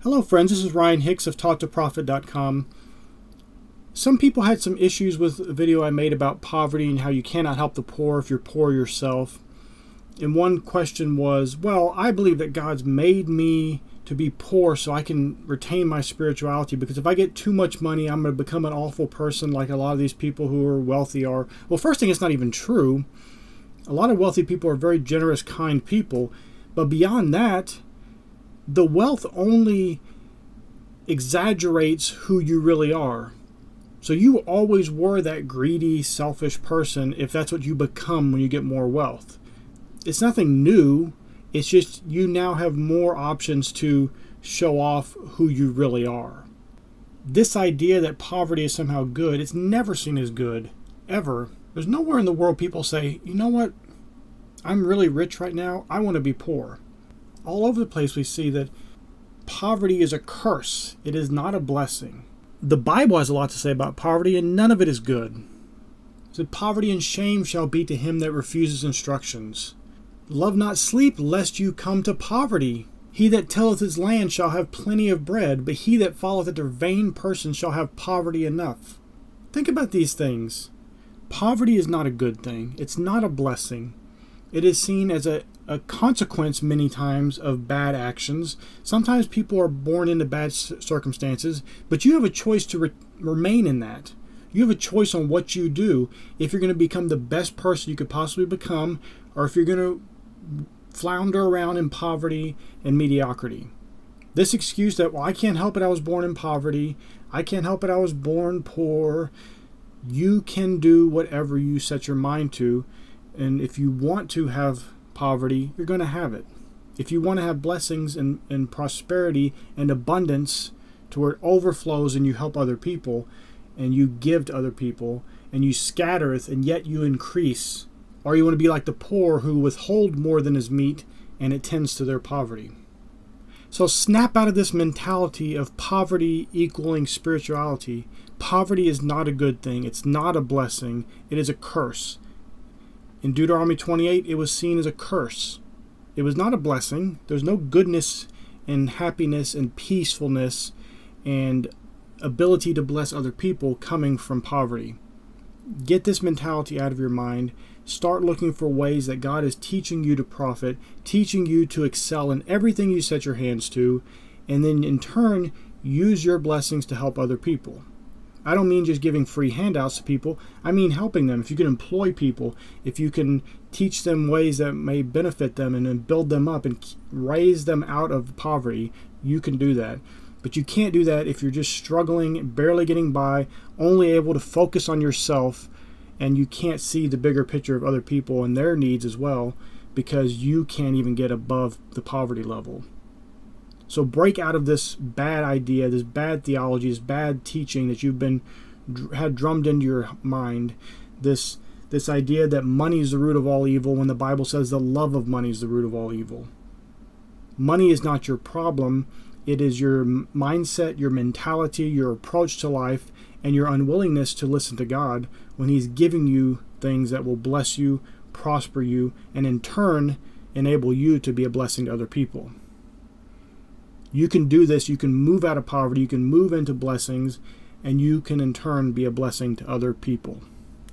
Hello friends, this is Ryan Hicks of TalkToProfit.com. Some people had some issues with a video I made about poverty and how you cannot help the poor if you're poor yourself. And one question was, well, I believe that God's made me to be poor so I can retain my spirituality, because if I get too much money, I'm going to become an awful person like a lot of these people who are wealthy are. Well, first thing, it's not even true. A lot of wealthy people are very generous, kind people. But beyond that, the wealth only exaggerates who you really are. So you always were that greedy, selfish person if that's what you become when you get more wealth. It's nothing new. It's just you now have more options to show off who you really are. This idea that poverty is somehow good, it's never seen as good, ever. There's nowhere in the world people say, you know what, I'm really rich right now, I want to be poor. All over the place we see that poverty is a curse. It is not a blessing. The Bible has a lot to say about poverty, and none of it is good. It said, poverty and shame shall be to him that refuses instructions. Love not sleep, lest you come to poverty. He that tilleth his land shall have plenty of bread, but he that followeth after vain persons shall have poverty enough. Think about these things. Poverty is not a good thing. It's not a blessing. It is seen as a consequence many times of bad actions. Sometimes people are born into bad circumstances, but you have a choice to remain in that. You have a choice on what you do, if you're going to become the best person you could possibly become, or if you're going to flounder around in poverty and mediocrity. This excuse that, well, I can't help it, I was born in poverty, I can't help it, I was born poor. You can do whatever you set your mind to, and if you want to have poverty, you're going to have it. If you want to have blessings and prosperity and abundance to where it overflows and you help other people and you give to other people and you scattereth and yet you increase, or you want to be like the poor who withhold more than is meet and it tends to their poverty. So snap out of this mentality of poverty equaling spirituality. Poverty is not a good thing. It's not a blessing. It is a curse. In Deuteronomy 28, it was seen as a curse. It was not a blessing. There's no goodness and happiness and peacefulness and ability to bless other people coming from poverty. Get this mentality out of your mind. Start looking for ways that God is teaching you to profit, teaching you to excel in everything you set your hands to, and then in turn, use your blessings to help other people. I don't mean just giving free handouts to people. I mean helping them. If you can employ people, if you can teach them ways that may benefit them and then build them up and raise them out of poverty, you can do that. But you can't do that if you're just struggling, barely getting by, only able to focus on yourself, and you can't see the bigger picture of other people and their needs as well, because you can't even get above the poverty level. So break out of this bad idea, this bad theology, this bad teaching that you've had drummed into your mind, this idea that money is the root of all evil, when the Bible says the love of money is the root of all evil. Money is not your problem. It is your mindset, your mentality, your approach to life, and your unwillingness to listen to God when He's giving you things that will bless you, prosper you, and in turn enable you to be a blessing to other people. You can do this. You can move out of poverty. You can move into blessings, and you can in turn be a blessing to other people.